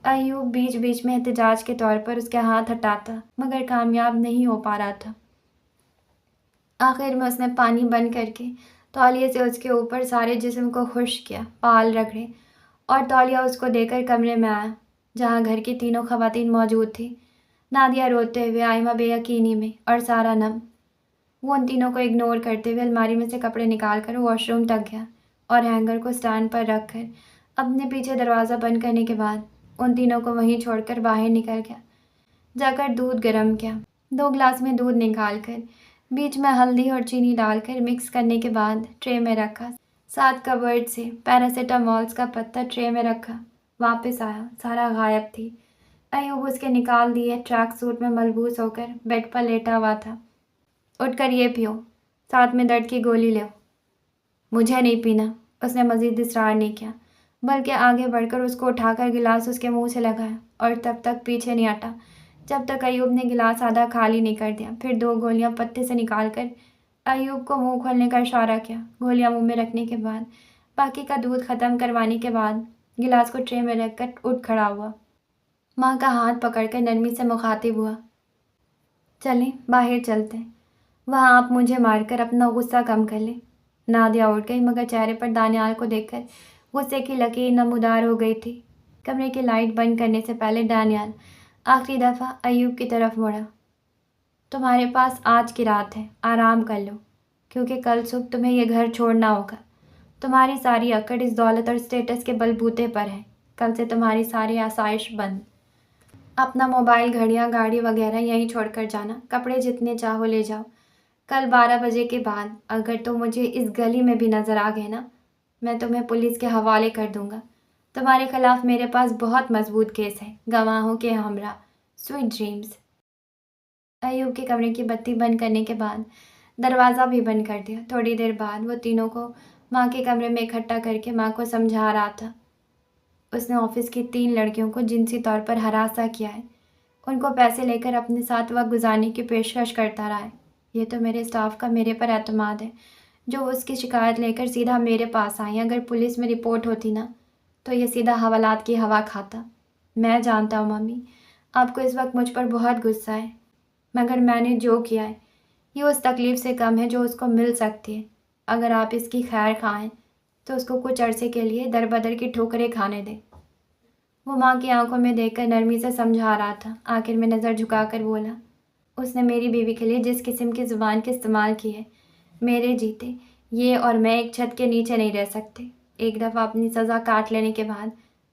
ایوب بیچ بیچ میں احتجاج کے طور پر اس کے ہاتھ ہٹاتا مگر کامیاب نہیں ہو پا رہا تھا۔ آخر میں اس نے پانی بند کر کے تولیے سے اس کے اوپر سارے جسم کو خشک کیا، پال رگڑے اور تولیہ اس کو دے کر کمرے میں آیا جہاں گھر کی تینوں خواتین موجود تھیں۔ نادیہ روتے ہوئے، آئمہ بے یقینی میں اور سارا نم۔ وہ ان تینوں کو اگنور کرتے ہوئے الماری میں سے کپڑے نکال کر واش روم تک گیا اور ہینگر کو سٹینڈ پر رکھ کر اپنے پیچھے دروازہ بند کرنے کے بعد ان تینوں کو وہیں چھوڑ کر باہر نکل گیا۔ جا کر دودھ گرم کیا، 2 گلاس میں دودھ نکال کر بیچ میں ہلدی اور چینی ڈال کر مکس کرنے کے بعد ٹرے میں رکھا۔ 7 کبرڈ سے پیراسیٹامولز کا پتا ٹرے میں رکھا۔ واپس آیا، سارا غائب تھی۔ ایوب اس کے نکال دیے ٹریک سوٹ میں ملبوس ہو کر بیڈ پر لیٹا ہوا تھا۔ اٹھ کر یہ پیو، ساتھ میں درد کی گولی لو۔ مجھے نہیں پینا، اس نے مزید اصرار نہیں کیا بلکہ آگے بڑھ کر اس کو اٹھا کر گلاس اس کے منہ سے لگایا اور تب تک پیچھے نہیں ہٹا جب تک ایوب نے گلاس آدھا خالی نہیں کر دیا۔ پھر 2 گولیاں پتے سے نکال کر ایوب کو منہ کھولنے کا اشارہ کیا۔ گولیاں منہ میں رکھنے کے بعد باقی کا دودھ ختم کروانے کے بعد گلاس کو ٹرے میں رکھ کر اٹھ کھڑا ہوا۔ ماں کا ہاتھ پکڑ کر نرمی سے مخاطب ہوا، چلیں باہر چلتے ہیں، وہاں آپ مجھے مار کر اپنا غصہ کم کر لیں۔ نادیہ اٹھ گئی مگر چہرے پر دانیال کو دیکھ کر غصے کی لکیر نمودار ہو گئی تھی۔ کمرے کی لائٹ بند کرنے سے پہلے دانیال آخری دفعہ ایوب کی طرف مڑا۔ تمہارے پاس آج کی رات ہے، آرام کر لو کیونکہ کل صبح تمہیں یہ گھر چھوڑنا ہوگا۔ تمہاری ساری اکڑ اس دولت اور اسٹیٹس کے بل بوتے پر ہے۔ کل سے تمہاری ساری آسائش بند۔ اپنا موبائل، گھڑیاں، گاڑی وغیرہ یہیں چھوڑ کر جانا، کپڑے جتنے چاہو لے جاؤ۔ کل 12 بجے کے بعد اگر تم مجھے اس گلی میں بھی نظر آ گئے نا، میں تمہیں پولیس کے حوالے کر دوں گا۔ تمہارے خلاف میرے پاس بہت مضبوط کیس ہے، گواہوں کے ہمراہ۔ Sweet dreams. ایوب کے کمرے کی بتی بند کرنے کے بعد دروازہ بھی بند کر دیا۔ تھوڑی دیر بعد وہ تینوں کو ماں کے کمرے میں اکٹھا کر کے ماں کو سمجھا رہا تھا۔ اس نے آفس کی 3 لڑکیوں کو جنسی طور پر ہراساں کیا ہے، ان کو پیسے لے کر اپنے ساتھ وقت گزارنے کی پیشکش کرتا رہا ہے۔ یہ تو میرے اسٹاف کا میرے پر اعتماد ہے جو اس کی شکایت لے کر سیدھا میرے پاس آئیں۔ اگر پولیس میں رپورٹ ہوتی نا تو یہ سیدھا حوالات کی ہوا کھاتا۔ میں جانتا ہوں ممی، آپ کو اس وقت مجھ پر بہت غصہ ہے مگر میں نے جو کیا ہے یہ اس تکلیف سے کم ہے جو اس کو مل سکتی ہے۔ اگر آپ اس کی خیر خواہ ہیں تو اس کو کچھ عرصے کے لیے در بدر کی ٹھوکریں کھانے دیں۔ وہ ماں کی آنکھوں میں دیکھ کر نرمی سے سمجھا رہا تھا۔ آخر میں نظر جھکا کر بولا، اس نے میری بیوی کے لیے جس قسم کی زبان کے استعمال کی ہے، میرے جیتے یہ اور میں ایک چھت کے نیچے نہیں رہ سکتے۔ ایک دفعہ اپنی سزا کاٹ لینے کے بعد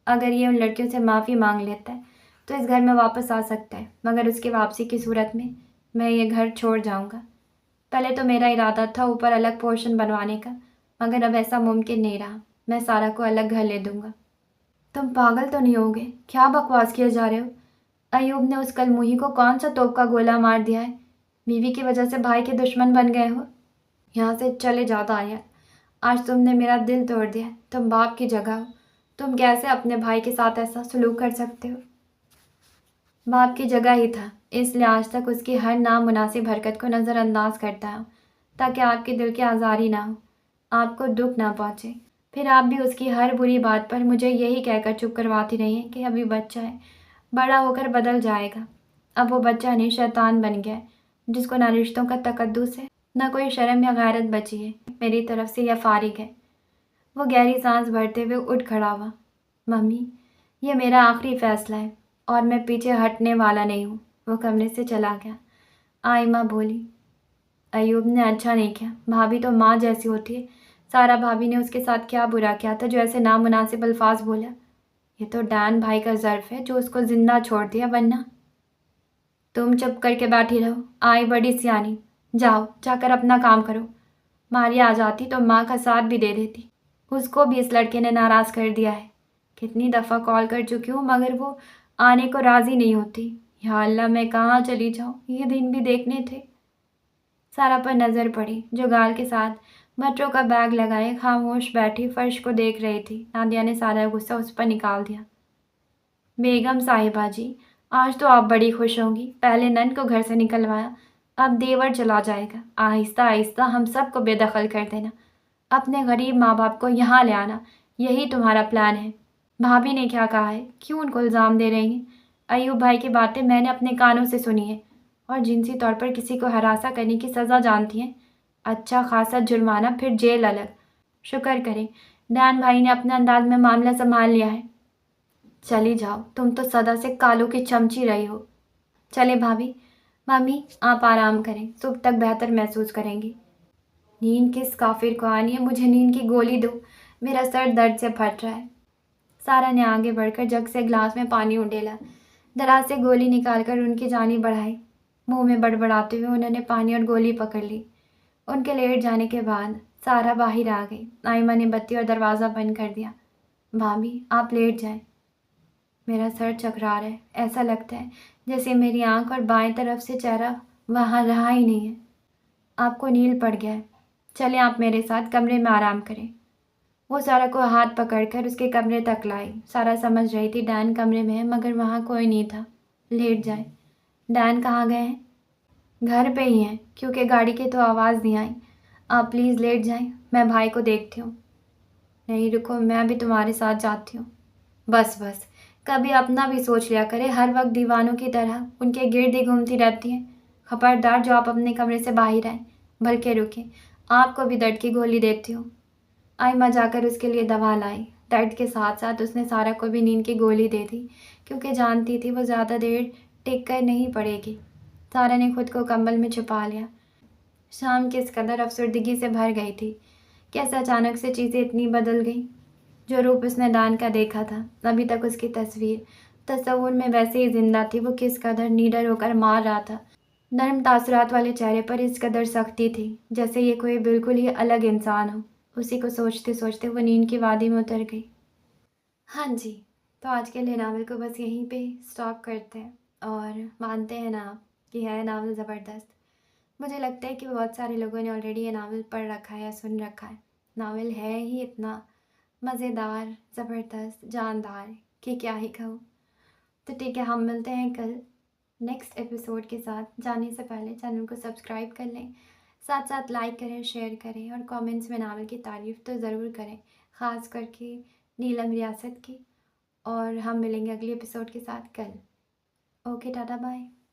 اگر یہ ان لڑکیوں سے معافی مانگ لیتا ہے تو اس گھر میں واپس آ سکتا ہے، مگر اس کی واپسی کی صورت میں یہ گھر چھوڑ جاؤں گا۔ پہلے تو میرا ارادہ تھا اوپر الگ پورشن بنوانے کا مگر اب ایسا ممکن نہیں رہا۔ میں سارا کو الگ گھر لے دوں گا۔ تم پاگل تو نہیں ہوگے؟ کیا بکواس کیے جا رہے ہو؟ ایوب نے اس کل موہی کو کون سا توپ کا گولہ مار دیا ہے؟ بیوی کی وجہ سے بھائی کے دشمن بن گئے ہو؟ یہاں سے چلے جاؤ دانیال، آج تم نے میرا دل توڑ دیا ہے۔ تم باپ کی جگہ ہو، تم کیسے اپنے بھائی کے ساتھ ایسا سلوک کر سکتے ہو؟ باپ کی جگہ ہی تھا، اس لیے آج تک اس کی ہر نامناسب حرکت کو نظر انداز کرتا ہوں تاکہ آپ کے دل کی آزاری نہ ہو، آپ کو دکھ نہ پہنچے۔ پھر آپ بھی اس کی ہر بری بات پر مجھے یہی کہہ کر چپ کرواتی رہی ہیں کہ ابھی بچہ ہے، بڑا ہو کر بدل جائے گا۔ اب وہ بچہ نہیں، شیطان بن گیا ہے جس کو نہ رشتوں کا تقدس ہے نہ کوئی شرم یا غیرت بچی ہے۔ میری طرف سے یہ فارغ ہے۔ وہ گہری سانس بھرتے ہوئے اٹھ کھڑا ہوا۔ ممی، یہ میرا آخری فیصلہ ہے اور میں پیچھے ہٹنے والا نہیں ہوں۔ وہ کمرے سے چلا گیا۔ آئمہ بولی، ایوب نے اچھا نہیں کیا، بھابھی تو ماں جیسی ہوتی ہے۔ سارا بھابھی نے اس کے ساتھ کیا برا کیا تھا جو ایسے نامناسب الفاظ بولا؟ یہ تو ڈین بھائی کا ظرف ہے جو اس کو زندہ چھوڑ دیا، ورنہ तुम चुप करके बैठी रहो, आई बड़ी सियानी। जाओ जाकर अपना काम करो। मारिया आ जाती तो माँ का साथ भी दे देती। उसको भी इस लड़के ने नाराज़ कर दिया है। कितनी दफ़ा कॉल कर चुकी हूँ मगर वो आने को राज़ी नहीं होती। या अल्लाह, मैं कहाँ चली जाऊँ, ये दिन भी देखने थे। सारा पर नज़र पड़ी जो गाल के साथ मेट्रो का बैग लगाए खामोश बैठी फर्श को देख रही थी। नादिया ने सारा गुस्सा उस पर निकाल दिया। बेगम साहिबा जी, आज तो आप बड़ी खुश होंगी। पहले नन को घर से निकलवाया, अब देवर चला जाएगा। आहिस्ता आहिस्ता हम सबको बेदखल कर देना, अपने गरीब माँ बाप को यहाँ ले आना, यही तुम्हारा प्लान है। भाभी ने क्या कहा है, क्यों उनको इल्ज़ाम दे रही हैं? अयूब भाई की बातें मैंने अपने कानों से सुनी है, और जिनसी तौर पर किसी को हरासा करने की सज़ा जानती हैं। अच्छा खासा जुर्माना, फिर जेल अलग। शुक्र करें डैन भाई ने अपने अंदाज में मामला संभाल लिया है। चली जाओ, तुम तो सदा से कालों की चमची रही हो। चले भाभी। मम्मी आप आराम करें, सुबह तक बेहतर महसूस करेंगी। नींद किस काफिर को आनी है, मुझे नींद की गोली दो, मेरा सर दर्द से फट रहा है। सारा ने आगे बढ़कर जग से ग्लास में पानी उंडेला, दराज से गोली निकालकर उनकी जानी बढ़ाई। मुंह में बड़बड़ाते हुए उन्होंने पानी और गोली पकड़ ली। उनके लेट जाने के बाद सारा बाहर आ गई। आयमा ने बत्ती और दरवाज़ा बंद कर दिया। भाभी आप लेट जाएं, मेरा सर चकरा रहा है। ऐसा लगता है जैसे मेरी आंख और बाएं तरफ से चेहरा वहाँ रहा ही नहीं है। आपको नील पड़ गया है, चलें आप मेरे साथ कमरे में आराम करें। वो सारा को हाथ पकड़कर उसके कमरे तक लाई। सारा समझ रही थी डैन कमरे में है मगर वहाँ कोई नहीं था। लेट जाए। डैन कहाँ गए हैं? घर पे ही हैं, क्योंकि गाड़ी की तो आवाज़ नहीं आई। आप प्लीज़ लेट जाएं, मैं भाई को देखती हूँ। नहीं रुको, मैं भी तुम्हारे साथ जाती हूँ। बस बस, कभी अपना भी सोच लिया करे, हर वक्त दीवानों की तरह उनके गिर्द ही घूमती रहती हैं। खबरदार जो आप अपने कमरे से बाहर आए, बल्कि रुके, आपको भी दर्द की गोली देती हूँ। आयमा जाकर उसके लिए दवा लाई। दर्द के साथ साथ उसने सारा को भी नींद की गोली दे दी, क्योंकि जानती थी वो ज़्यादा देर टिक कर नहीं पड़ेगी। सारा ने खुद को कंबल में छुपा लिया। शाम किस कदर अफसरदगी से भर गई थी। कैसे अचानक से चीज़ें इतनी बदल गईं। जो रूप उसने दान का देखा था, अभी तक उसकी तस्वीर तस्वुर में वैसे ही जिंदा थी। वो किस कदर निडर होकर मार रहा था। नर्म तासुरात वाले चेहरे पर इस कदर सख्ती थी, जैसे ये कोई बिल्कुल ही अलग इंसान हो। उसी को सोचते सोचते वो नींद की वादी में उतर गई। हाँ जी, तो आज के लिए नावल को बस यहीं पे स्टॉप करते हैं, और मानते हैं ना आप कि है नावल ज़बरदस्त। मुझे लगता है कि बहुत सारे लोगों ने ऑलरेडी ये नावल पढ़ रखा है या सुन रखा है। नावल है ही इतना मज़ेदार, ज़बरदस्त, जानदार कि क्या ही कहूँ। तो ठीक है, हम मिलते हैं कल नेक्स्ट एपिसोड के साथ। जाने से पहले चैनल को सब्सक्राइब कर लें, साथ साथ लाइक करें, शेयर करें, और कमेंट्स में नावल की तारीफ़ तो ज़रूर करें, ख़ास करके नीलम रियासत की। और हम मिलेंगे अगले एपिसोड के साथ कल। Okay, tata bye.